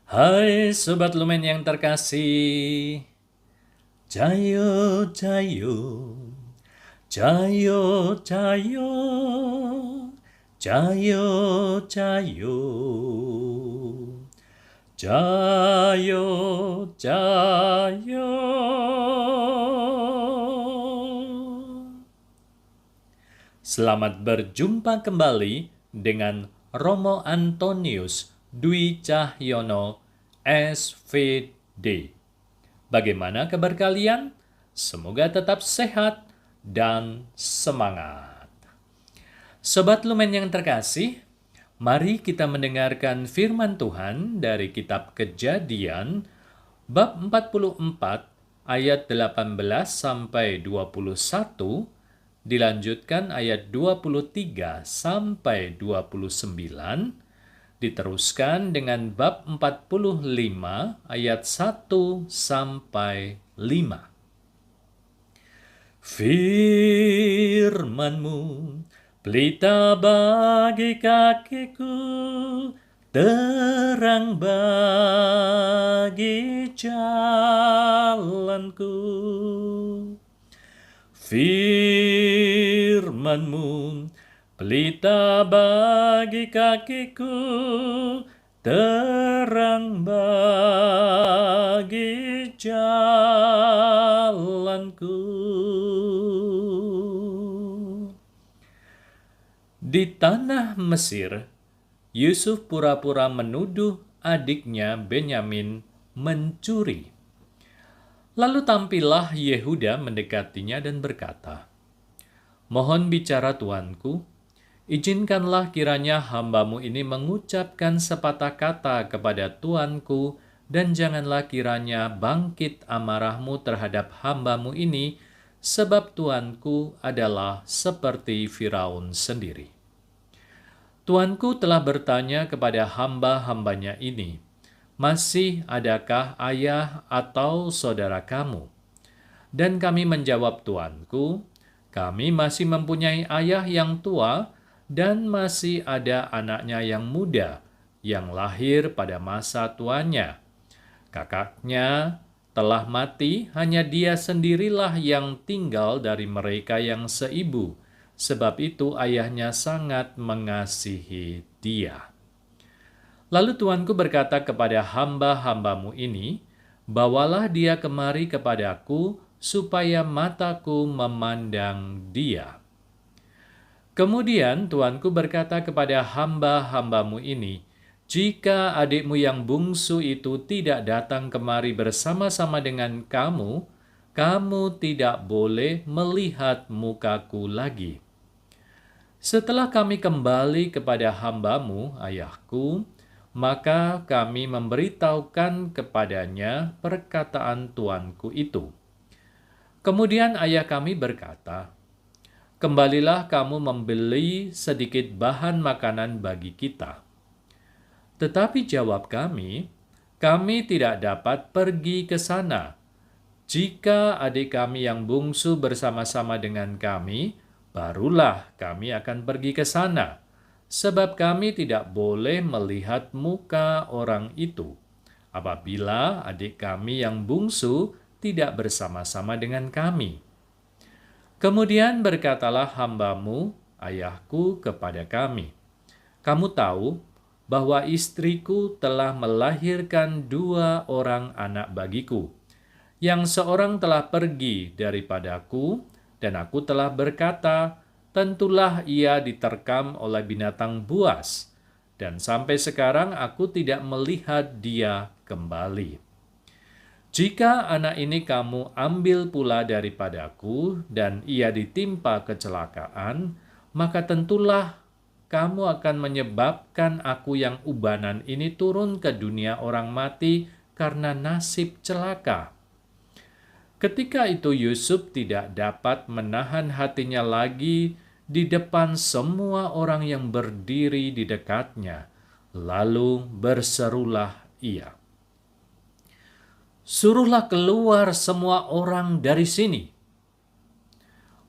Hai Sobat Lumen yang terkasih, Jayo, Jayo, Jayo, Jayo, Jayo, Jayo, Jayo, Jayo. Selamat berjumpa kembali dengan Romo Antonius Dwi Cahyono, SVD. Bagaimana kabar kalian? Semoga tetap sehat dan semangat. Sobat Lumen yang terkasih, mari kita mendengarkan firman Tuhan dari kitab Kejadian bab 44 ayat 18 sampai 21, dilanjutkan ayat 23 sampai 29, diteruskan dengan bab 45 ayat 1 sampai 5. Firman-Mu pelita bagi kakiku, terang bagi jalanku. Firman-Mu pelita bagi kakiku, terang bagi jalanku. Di tanah Mesir, Yusuf pura-pura menuduh adiknya Benyamin mencuri. Lalu tampillah Yehuda mendekatinya dan berkata, "Mohon bicara tuanku, izinkanlah kiranya hamba-Mu ini mengucapkan sepatah kata kepada tuanku, dan janganlah kiranya bangkit amarah-Mu terhadap hamba-Mu ini, sebab tuanku adalah seperti Firaun sendiri. Tuanku telah bertanya kepada hamba-hambanya ini, 'Masih adakah ayah atau saudara kamu?' Dan kami menjawab tuanku, 'Kami masih mempunyai ayah yang tua dan masih ada anaknya yang muda yang lahir pada masa tuanya. Kakaknya telah mati, hanya dia sendirilah yang tinggal dari mereka yang seibu. Sebab itu ayahnya sangat mengasihi dia.' Lalu tuanku berkata kepada hamba-hamba-Mu ini, 'Bawalah dia kemari kepadaku, supaya mataku memandang dia.' Kemudian tuanku berkata kepada hamba-hamba-Mu ini, 'Jika adikmu yang bungsu itu tidak datang kemari bersama-sama dengan kamu, kamu tidak boleh melihat mukaku lagi.' Setelah kami kembali kepada hamba-Mu, ayahku, maka kami memberitahukan kepadanya perkataan tuanku itu. Kemudian ayah kami berkata, 'Kembalilah kamu membeli sedikit bahan makanan bagi kita.' Tetapi jawab kami tidak dapat pergi ke sana. Jika adik kami yang bungsu bersama-sama dengan kami, barulah kami akan pergi ke sana. Sebab kami tidak boleh melihat muka orang itu, apabila adik kami yang bungsu tidak bersama-sama dengan kami." Kemudian berkatalah hamba-Mu, ayahku, kepada kami, "Kamu tahu bahwa istriku telah melahirkan 2 orang anak bagiku. Yang seorang telah pergi daripadaku, dan aku telah berkata, tentulah ia diterkam oleh binatang buas, dan sampai sekarang aku tidak melihat dia kembali. Jika anak ini kamu ambil pula daripadaku, dan ia ditimpa kecelakaan, maka tentulah kamu akan menyebabkan aku yang ubanan ini turun ke dunia orang mati karena nasib celaka." Ketika itu Yusuf tidak dapat menahan hatinya lagi di depan semua orang yang berdiri di dekatnya. Lalu berserulah ia, "Suruhlah keluar semua orang dari sini."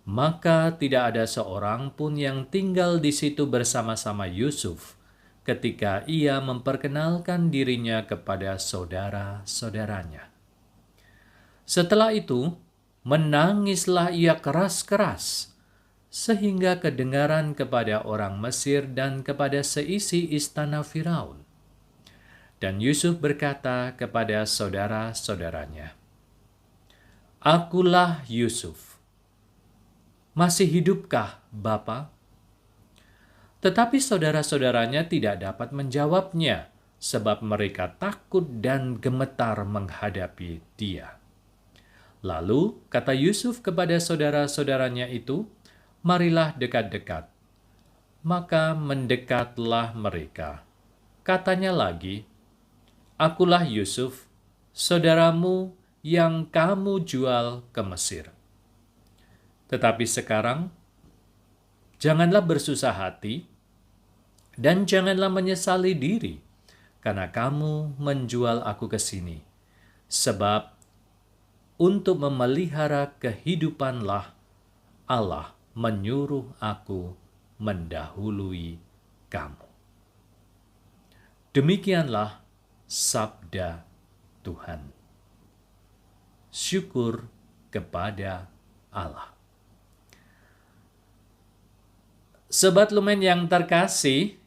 Maka tidak ada seorang pun yang tinggal di situ bersama-sama Yusuf, ketika ia memperkenalkan dirinya kepada saudara-saudaranya. Setelah itu, menangislah ia keras-keras, sehingga kedengaran kepada orang Mesir dan kepada seisi istana Firaun. Dan Yusuf berkata kepada saudara-saudaranya, "Akulah Yusuf. Masih hidupkah Bapa?" Tetapi saudara-saudaranya tidak dapat menjawabnya, sebab mereka takut dan gemetar menghadapi dia. Lalu kata Yusuf kepada saudara-saudaranya itu, "Marilah dekat-dekat." Maka mendekatlah mereka. Katanya lagi, "Akulah Yusuf, saudaramu yang kamu jual ke Mesir. Tetapi sekarang, janganlah bersusah hati dan janganlah menyesali diri, karena kamu menjual aku ke sini. Sebab untuk memelihara kehidupanlah Allah menyuruh aku mendahului kamu." Demikianlah sabda Tuhan. Syukur kepada Allah. Sobat Lumen yang terkasih,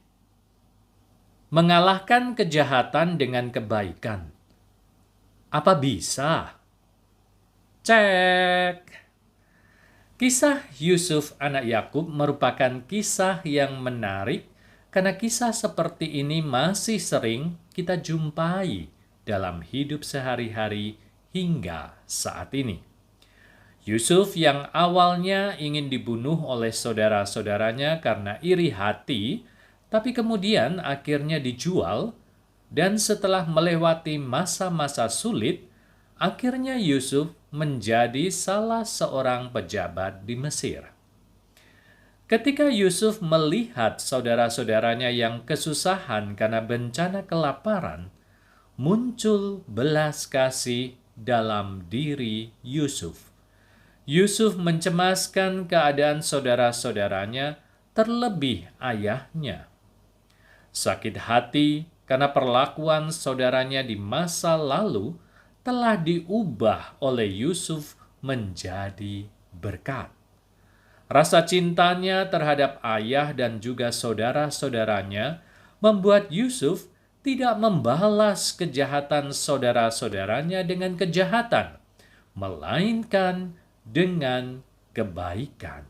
mengalahkan kejahatan dengan kebaikan. Apa bisa? Cek. Kisah Yusuf anak Yakub merupakan kisah yang menarik karena kisah seperti ini masih sering kita jumpai dalam hidup sehari-hari hingga saat ini. Yusuf yang awalnya ingin dibunuh oleh saudara-saudaranya karena iri hati, tapi kemudian akhirnya dijual, dan setelah melewati masa-masa sulit, akhirnya Yusuf menjadi salah seorang pejabat di Mesir. Ketika Yusuf melihat saudara-saudaranya yang kesusahan karena bencana kelaparan, muncul belas kasih dalam diri Yusuf. Yusuf mencemaskan keadaan saudara-saudaranya, terlebih ayahnya. Sakit hati karena perlakuan saudaranya di masa lalu telah diubah oleh Yusuf menjadi berkat. Rasa cintanya terhadap ayah dan juga saudara-saudaranya membuat Yusuf tidak membalas kejahatan saudara-saudaranya dengan kejahatan, melainkan dengan kebaikan.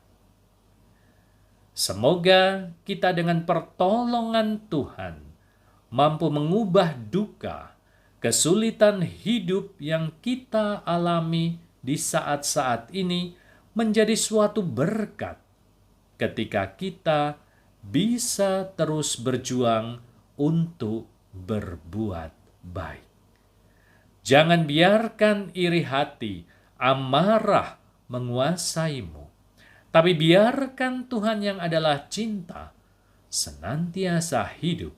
Semoga kita dengan pertolongan Tuhan mampu mengubah duka, kesulitan hidup yang kita alami di saat-saat ini menjadi suatu berkat ketika kita bisa terus berjuang untuk berbuat baik. Jangan biarkan iri hati, amarah menguasaimu, tapi biarkan Tuhan yang adalah cinta senantiasa hidup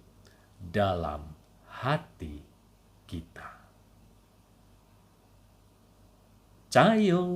dalam hati kita. Cayo.